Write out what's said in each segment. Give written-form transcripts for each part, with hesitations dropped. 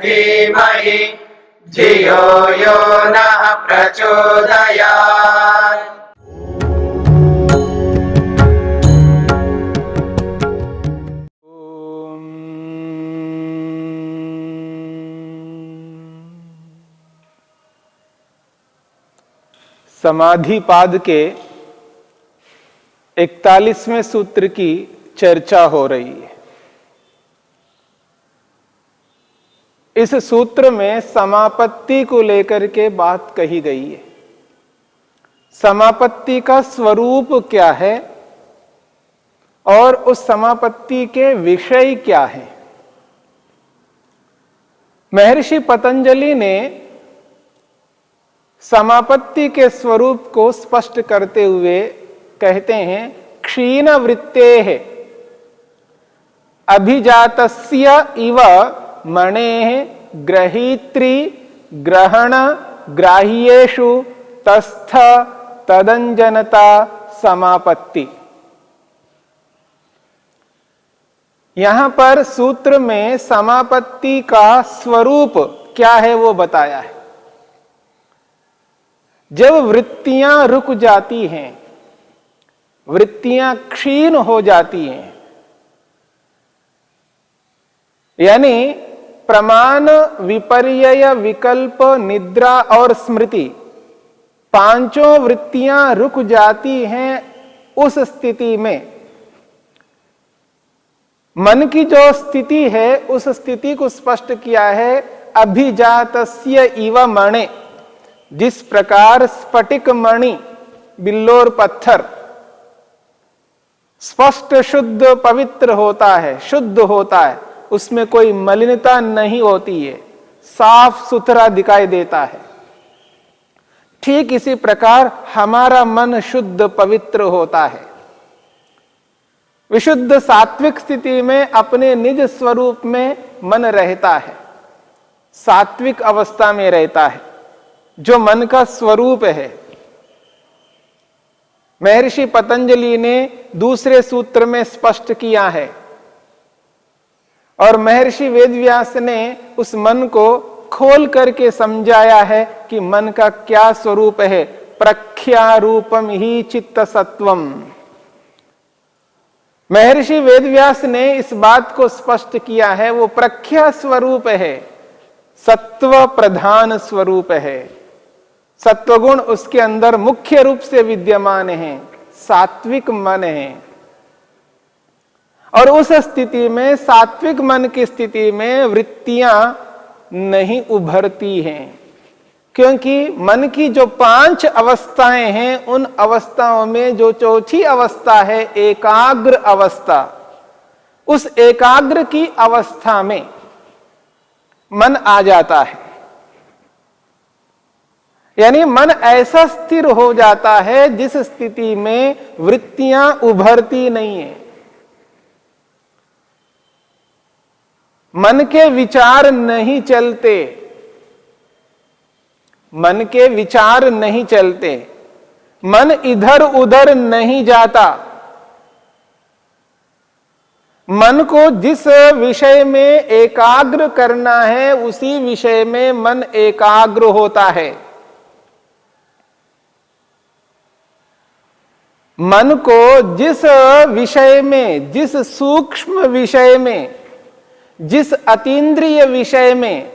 धीमहि धियो यो नः प्रचोदयात्। समाधिपाद के 41वें सूत्र की चर्चा हो रही है। इस सूत्र में समापत्ति को लेकर के बात कही गई है। समापत्ति का स्वरूप क्या है और उस समापत्ति के विषय क्या है। महर्षि पतंजलि ने समापत्ति के स्वरूप को स्पष्ट करते हुए कहते हैं, क्षीण वृत्तेः अभिजातस्य इव मणेः ग्रहीत्री ग्रहण ग्राह्येषु तस्थ तदंजनता समापत्ति। यहां पर सूत्र में समापत्ति का स्वरूप क्या है वो बताया है। जब वृत्तियां रुक जाती हैं, वृत्तियां क्षीण हो जाती हैं, यानी प्रमाण विपर्यय विकल्प निद्रा और स्मृति पांचों वृत्तियां रुक जाती हैं, उस स्थिति में मन की जो स्थिति है उस स्थिति को स्पष्ट किया है। अभिजातस्य इव मणे, जिस प्रकार स्फटिक मणि बिल्लोर पत्थर स्पष्ट शुद्ध पवित्र होता है, शुद्ध होता है, उसमें कोई मलिनता नहीं होती है, साफ सुथरा दिखाई देता है। ठीक इसी प्रकार हमारा मन शुद्ध पवित्र होता है। विशुद्ध सात्विक स्थिति में अपने निज स्वरूप में मन रहता है, सात्विक अवस्था में रहता है, जो मन का स्वरूप है। महर्षि पतंजलि ने दूसरे सूत्र में स्पष्ट किया है और महर्षि वेदव्यास ने उस मन को खोल करके समझाया है कि मन का क्या स्वरूप है। प्रख्या रूपम ही चित्त सत्वम। महर्षि वेदव्यास ने इस बात को स्पष्ट किया है, वो प्रख्या स्वरूप है, सत्व प्रधान स्वरूप है। सत्वगुण उसके अंदर मुख्य रूप से विद्यमान है, सात्विक मन है। और उस स्थिति में, सात्विक मन की स्थिति में वृत्तियां नहीं उभरती हैं, क्योंकि मन की जो 5 अवस्थाएं हैं, उन अवस्थाओं में जो चौथी अवस्था है एकाग्र अवस्था, उस एकाग्र की अवस्था में मन आ जाता है। यानी मन ऐसा स्थिर हो जाता है जिस स्थिति में वृत्तियां उभरती नहीं है। मन के विचार नहीं चलते, मन के विचार नहीं चलते, मन इधर उधर नहीं जाता। मन को जिस विषय में एकाग्र करना है उसी विषय में मन एकाग्र होता है। मन को जिस विषय में, जिस सूक्ष्म विषय में, जिस अतीन्द्रिय विषय में,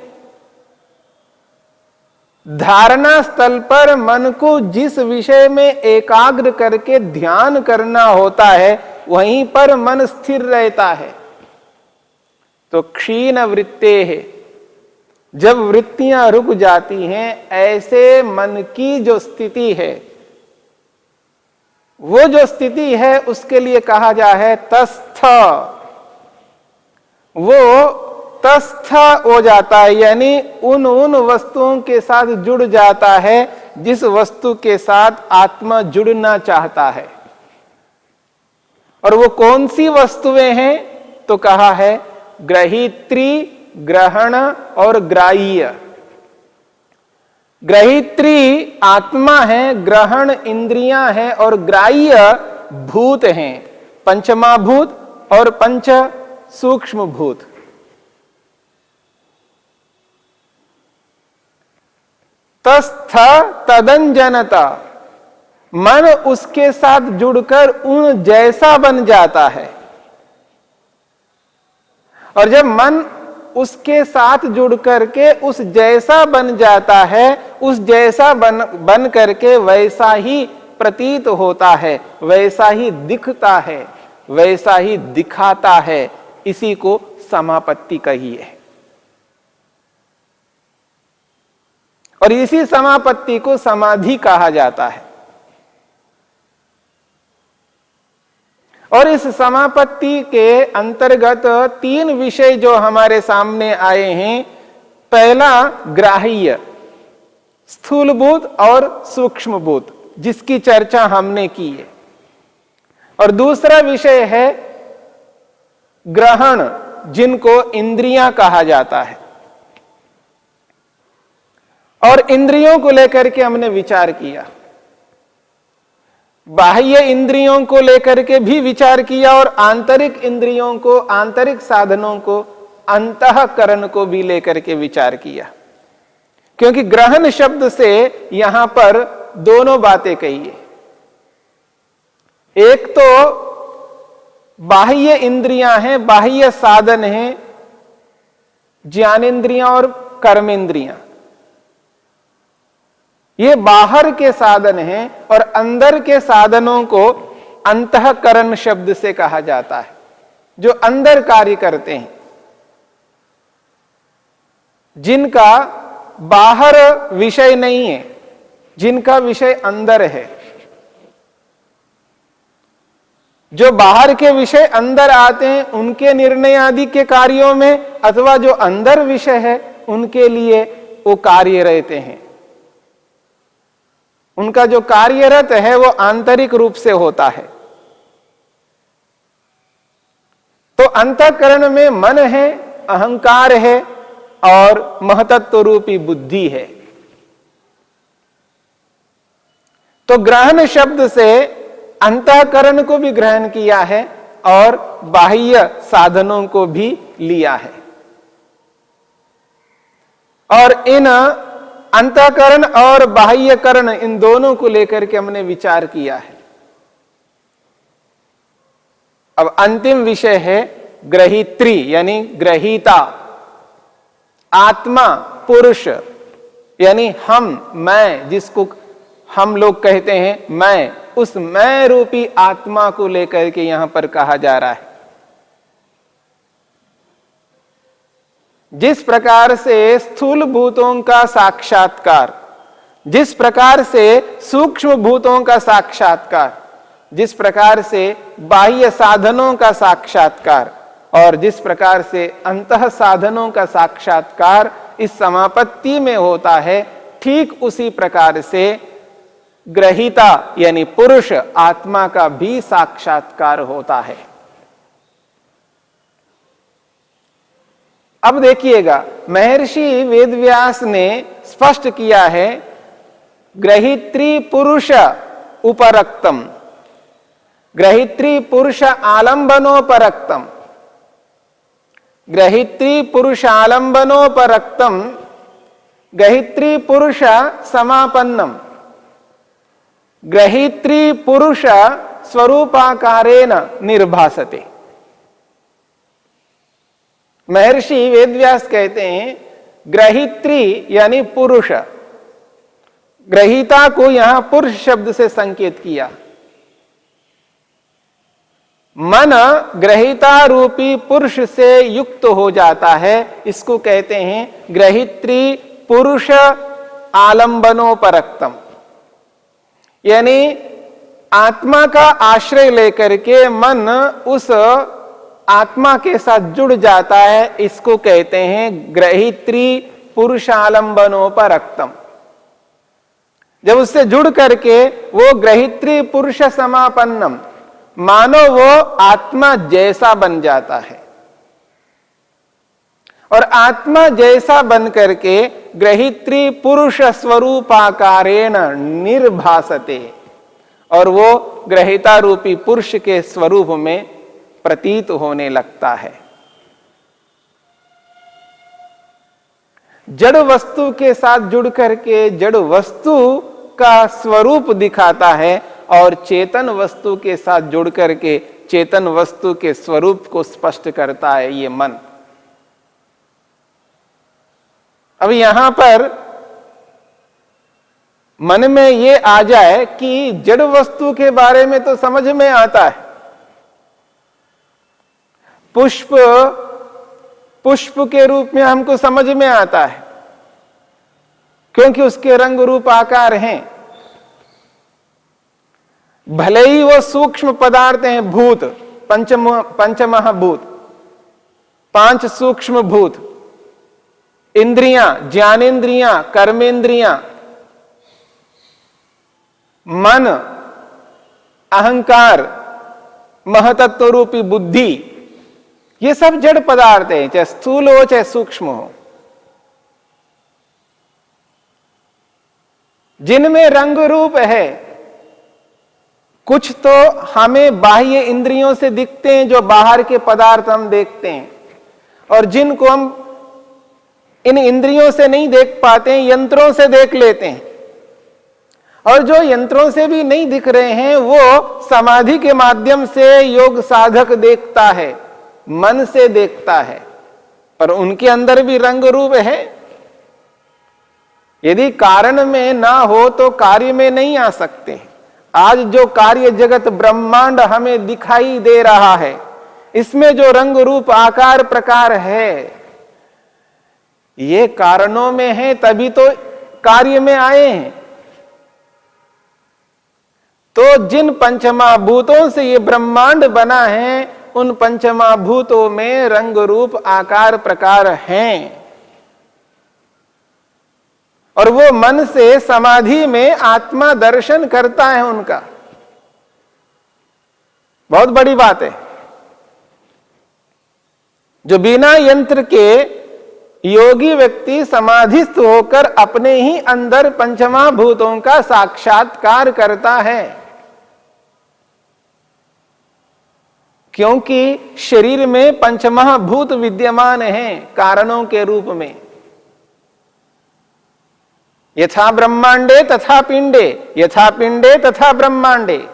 धारणा स्थल पर मन को जिस विषय में एकाग्र करके ध्यान करना होता है, वहीं पर मन स्थिर रहता है। तो क्षीण वृत्तेः, जब वृत्तियां रुक जाती हैं, ऐसे मन की जो स्थिति है, वो जो स्थिति है उसके लिए कहा जा है तस्थ। वो तस्थ हो जाता है, यानी उन वस्तुओं के साथ जुड़ जाता है जिस वस्तु के साथ आत्मा जुड़ना चाहता है। और वो कौन सी वस्तुएं हैं? तो कहा है ग्रहीत्री, ग्रहण और ग्राह्य। ग्रहीत्री आत्मा है, ग्रहण इंद्रियां हैं और ग्राह्य भूत हैं, पंचमाभूत और पंच सूक्ष्म भूत। तस्थ तदंजनता, मन उसके साथ जुड़कर उन जैसा बन जाता है। और जब मन उसके साथ जुड़ करके उस जैसा बन जाता है, उस जैसा बन करके वैसा ही प्रतीत होता है, वैसा ही दिखता है, वैसा ही दिखाता है, इसी को समापत्ति कही है। और इसी समापत्ति को समाधि कहा जाता है। और इस समापत्ति के अंतर्गत 3 विषय जो हमारे सामने आए हैं। पहला ग्राह्य, स्थूलभूत और सूक्ष्मभूत, जिसकी चर्चा हमने की है। और दूसरा विषय है ग्रहण, जिनको इंद्रियां कहा जाता है। और इंद्रियों को लेकर के हमने विचार किया, बाह्य इंद्रियों को लेकर के भी विचार किया और आंतरिक इंद्रियों को, आंतरिक साधनों को, अंतःकरण को भी लेकर के विचार किया। क्योंकि ग्रहण शब्द से यहां पर दोनों बातें कही है। एक तो बाह्य इंद्रियां हैं, बाह्य साधन हैं, ज्ञानेंद्रियां और कर्मेंद्रियां, ये बाहर के साधन हैं। और अंदर के साधनों को अंतःकरण शब्द से कहा जाता है, जो अंदर कार्य करते हैं, जिनका बाहर विषय नहीं है, जिनका विषय अंदर है। जो बाहर के विषय अंदर आते हैं उनके निर्णय आदि के कार्यों में, अथवा जो अंदर विषय है उनके लिए वो कार्य रहते हैं। उनका जो कार्यरत है वो आंतरिक रूप से होता है। तो अंतःकरण में मन है, अहंकार है और महतत्व रूपी बुद्धि है। तो ग्रहण शब्द से अंतःकरण को भी ग्रहण किया है और बाह्य साधनों को भी लिया है। और इन अंतःकरण और बाह्यकरण, इन दोनों को लेकर के हमने विचार किया है। अब अंतिम विषय है ग्रहित्री, यानी ग्रहीता, आत्मा, पुरुष, यानी हम, मैं, जिसको हम लोग कहते हैं मैं, उस मैं रूपी आत्मा को लेकर के यहां पर कहा जा रहा है। जिस प्रकार से स्थूल भूतों का साक्षात्कार, जिस प्रकार से सूक्ष्म भूतों का साक्षात्कार, जिस प्रकार से बाह्य साधनों का साक्षात्कार और जिस प्रकार से अंतः साधनों का साक्षात्कार इस समापत्ति में होता है, ठीक उसी प्रकार से ग्रहीता यानी पुरुष आत्मा का भी साक्षात्कार होता है। अब देखिएगा, महर्षि वेदव्यास ने स्पष्ट किया है ग्रहित्री पुरुष उपरक्तम, ग्रहित्री पुरुष आलंबनोपरक्तम, ग्रहित्री पुरुष आलंबनोपरक्तम, ग्रहित्री पुरुष समापन्नम, ग्रहित्री पुरुष स्वरूपाकारेण निर्भासते। महर्षि वेदव्यास कहते हैं ग्रहित्री यानी पुरुष, ग्रहीता को यहां पुरुष शब्द से संकेत किया। मन ग्रहीता रूपी पुरुष से युक्त हो जाता है, इसको कहते हैं ग्रहित्री पुरुष आलंबनोपरक्तम, यानी आत्मा का आश्रय लेकर के मन उस आत्मा के साथ जुड़ जाता है, इसको कहते हैं ग्रहित्री पुरुषालंबनोपरक्तम। जब उससे जुड़ करके वो ग्रहित्री पुरुष समापन्नम, मानो वो आत्मा जैसा बन जाता है। और आत्मा जैसा बन करके ग्रहित्री पुरुष स्वरूपाकारेण निर्भासते, और वो ग्रहिता रूपी पुरुष के स्वरूप में प्रतीत होने लगता है। जड़ वस्तु के साथ जुड़ करके जड़ वस्तु का स्वरूप दिखाता है और चेतन वस्तु के साथ जुड़ करके चेतन वस्तु के स्वरूप को स्पष्ट करता है ये मन। अब यहां पर मन में ये आ जाए कि जड़ वस्तु के बारे में तो समझ में आता है, पुष्प पुष्प के रूप में हमको समझ में आता है क्योंकि उसके रंग रूप आकार हैं, भले ही वो सूक्ष्म पदार्थ हैं, भूत पंचमहाभूत, 5 सूक्ष्म भूत, इंद्रियां, ज्ञानेन्द्रियां, कर्मेंद्रियां, मन, अहंकार, महतत्व रूपी बुद्धि, ये सब जड़ पदार्थ हैं, चाहे स्थूल हो चाहे सूक्ष्म हो, जिनमें रंग रूप है। कुछ तो हमें बाह्य इंद्रियों से दिखते हैं, जो बाहर के पदार्थ हम देखते हैं, और जिनको हम इन इंद्रियों से नहीं देख पाते हैं, यंत्रों से देख लेते हैं। और जो यंत्रों से भी नहीं दिख रहे हैं वो समाधि के माध्यम से योग साधक देखता है, मन से देखता है, पर उनके अंदर भी रंग रूप है। यदि कारण में ना हो तो कार्य में नहीं आ सकते। आज जो कार्य जगत ब्रह्मांड हमें दिखाई दे रहा है, इसमें जो रंग रूप आकार प्रकार है, ये कारणों में है, तभी तो कार्य में आए हैं। तो जिन पंचमहाभूतों से ये ब्रह्मांड बना है, उन पंचमहाभूतों में रंग रूप आकार प्रकार हैं, और वो मन से समाधि में आत्मा दर्शन करता है उनका। बहुत बड़ी बात है। जो बिना यंत्र के योगी व्यक्ति समाधिस्थ होकर अपने ही अंदर पंचमहाभूतों का साक्षात्कार करता है, क्योंकि शरीर में पंचमहाभूत विद्यमान हैं कारणों के रूप में। यथा ब्रह्मांडे तथा पिंडे, यथा पिंडे तथा ब्रह्मांडे।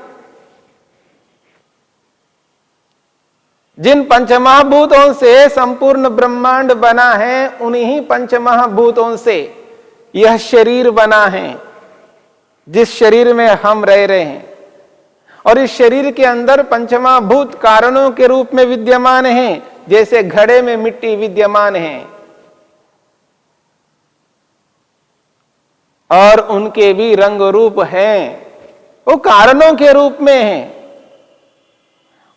जिन पंचमहाभूतों से संपूर्ण ब्रह्मांड बना है, उन्हीं पंचमहाभूतों से यह शरीर बना है, जिस शरीर में हम रह रहे हैं। और इस शरीर के अंदर पंचमहाभूत कारणों के रूप में विद्यमान हैं, जैसे घड़े में मिट्टी विद्यमान है, और उनके भी रंग रूप हैं, वो कारणों के रूप में हैं।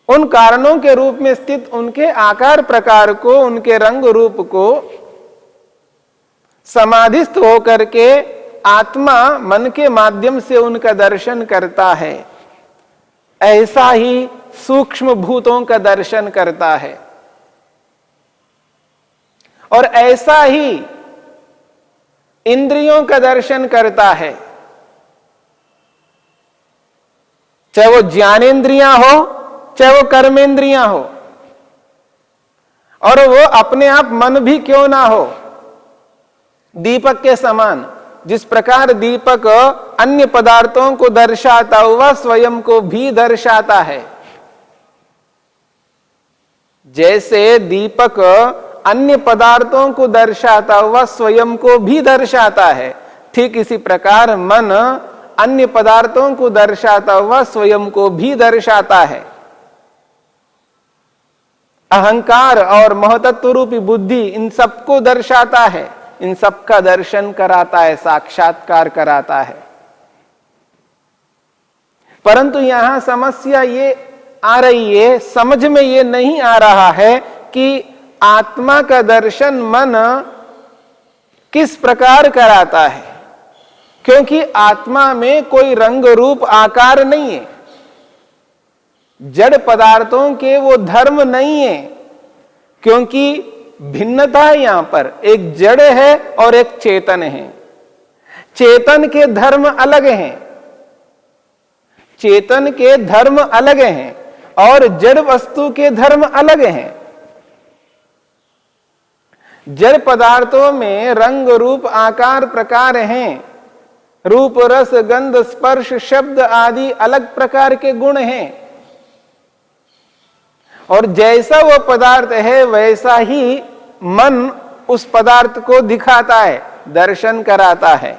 उन कारणों के रूप में स्थित उनके आकार प्रकार को, उनके रंग रूप को समाधिस्थ होकर के आत्मा मन के माध्यम से उनका दर्शन करता है। ऐसा ही सूक्ष्म भूतों का दर्शन करता है, और ऐसा ही इंद्रियों का दर्शन करता है, चाहे वो ज्ञानेंद्रियां हो चाहे वो कर्मेंद्रियां हो, और वो अपने आप मन भी क्यों ना हो। दीपक के समान, जिस प्रकार दीपक अन्य पदार्थों को दर्शाता हुआ स्वयं को भी दर्शाता है, जैसे दीपक अन्य पदार्थों को दर्शाता हुआ स्वयं को भी दर्शाता है, ठीक इसी प्रकार मन अन्य पदार्थों को दर्शाता हुआ स्वयं को भी दर्शाता है। अहंकार और महतत्व रूपी बुद्धि इन सबको दर्शाता है, इन सबका दर्शन कराता है, साक्षात्कार कराता है। परंतु यहां समस्या ये आ रही है, समझ में ये नहीं आ रहा है कि आत्मा का दर्शन मन किस प्रकार कराता है, क्योंकि आत्मा में कोई रंग रूप आकार नहीं है, जड़ पदार्थों के वो धर्म नहीं है, क्योंकि भिन्नता है। यहां पर एक जड़ है और एक चेतन है। चेतन के धर्म अलग हैं, चेतन के धर्म अलग हैं, और जड़ वस्तु के धर्म अलग हैं। जड़ पदार्थों में रंग रूप आकार प्रकार हैं, रूप रस गंध स्पर्श शब्द आदि अलग प्रकार के गुण हैं, और जैसा वो पदार्थ है वैसा ही मन उस पदार्थ को दिखाता है, दर्शन कराता है।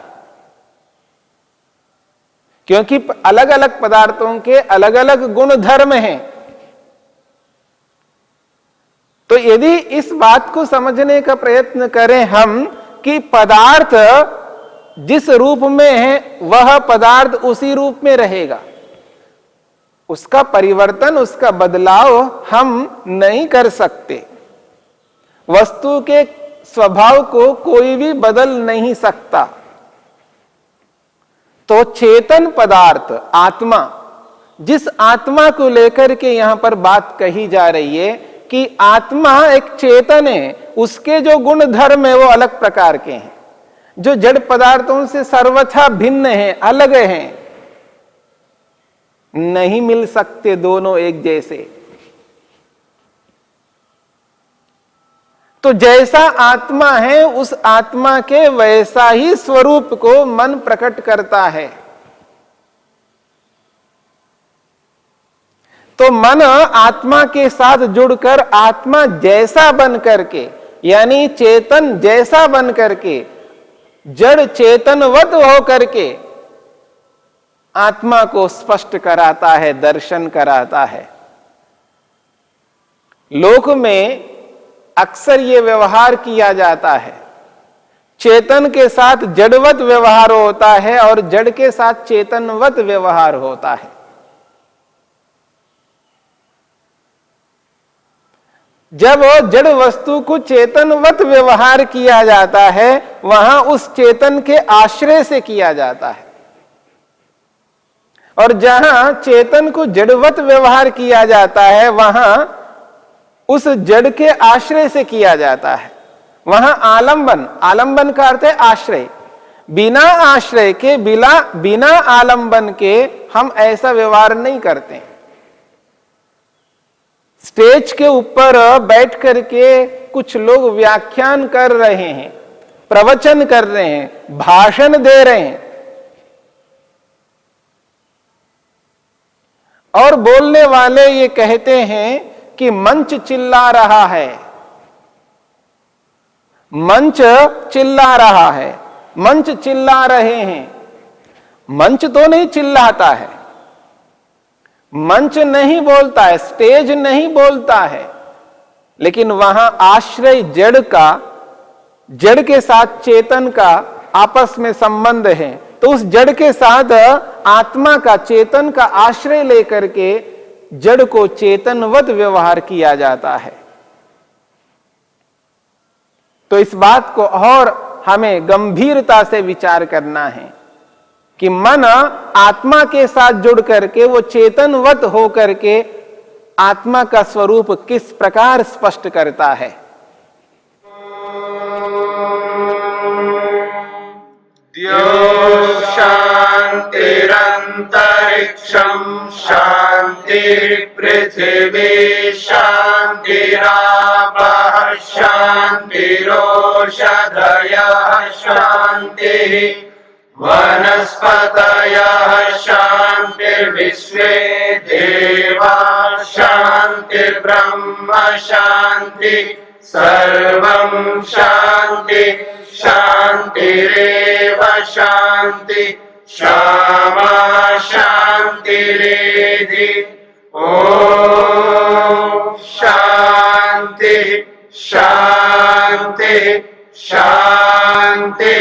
क्योंकि अलग अलग पदार्थों के अलग अलग गुण धर्म हैं। तो यदि इस बात को समझने का प्रयत्न करें हम कि पदार्थ जिस रूप में है वह पदार्थ उसी रूप में रहेगा, उसका परिवर्तन, उसका बदलाव हम नहीं कर सकते। वस्तु के स्वभाव को कोई भी बदल नहीं सकता। तो चेतन पदार्थ आत्मा, जिस आत्मा को लेकर के यहां पर बात कही जा रही है कि आत्मा एक चेतन है, उसके जो गुण धर्म है वो अलग प्रकार के हैं, जो जड़ पदार्थों से सर्वथा भिन्न है, अलग हैं, नहीं मिल सकते दोनों एक जैसे। तो जैसा आत्मा है उस आत्मा के वैसा ही स्वरूप को मन प्रकट करता है। तो मन आत्मा के साथ जुड़कर आत्मा जैसा बन करके, यानी चेतन जैसा बन करके, जड़ चेतनवत हो करके आत्मा को स्पष्ट कराता है, दर्शन कराता है। लोक में अक्सर ये व्यवहार किया जाता है, चेतन के साथ जड़वत व्यवहार होता है और जड़ के साथ चेतनवत व्यवहार होता है। जब जड़ वस्तु को चेतनवत व्यवहार किया जाता है, वहां उस चेतन के आश्रय से किया जाता है, और जहां चेतन को जड़वत व्यवहार किया जाता है वहां उस जड़ के आश्रय से किया जाता है। वहां आलंबन, आलंबन का अर्थ है आश्रय। बिना आश्रय के, बिना आलंबन के हम ऐसा व्यवहार नहीं करते। स्टेज के ऊपर बैठ करके कुछ लोग व्याख्यान कर रहे हैं, प्रवचन कर रहे हैं, भाषण दे रहे हैं, और बोलने वाले ये कहते हैं कि मंच चिल्ला रहा है, मंच चिल्ला रहा है, मंच चिल्ला रहे हैं। मंच तो नहीं चिल्लाता है, मंच नहीं बोलता है, स्टेज नहीं बोलता है, लेकिन वहां आश्रय जड़ का, जड़ के साथ चेतन का आपस में संबंध है। तो उस जड़ के साथ आत्मा का, चेतन का आश्रय लेकर के जड़ को चेतनवत व्यवहार किया जाता है। तो इस बात को और हमें गंभीरता से विचार करना है कि मन आत्मा के साथ जुड़ करके वो चेतनवत हो करके आत्मा का स्वरूप किस प्रकार स्पष्ट करता है। द्यो शान्तिरन्तरिक्षं शान्तिः पृथिवी शान्तिरापः शान्तिरोषधयः शान्तिः वनस्पतयः शान्तिर्विश्वे देवाः शान्तिर्ब्रह्म शान्तिः सर्वं शान्ति शान्तिरेव शान्ति क्षमा शान्तिरेधि ॐ शान्ति शान्ति शान्ति।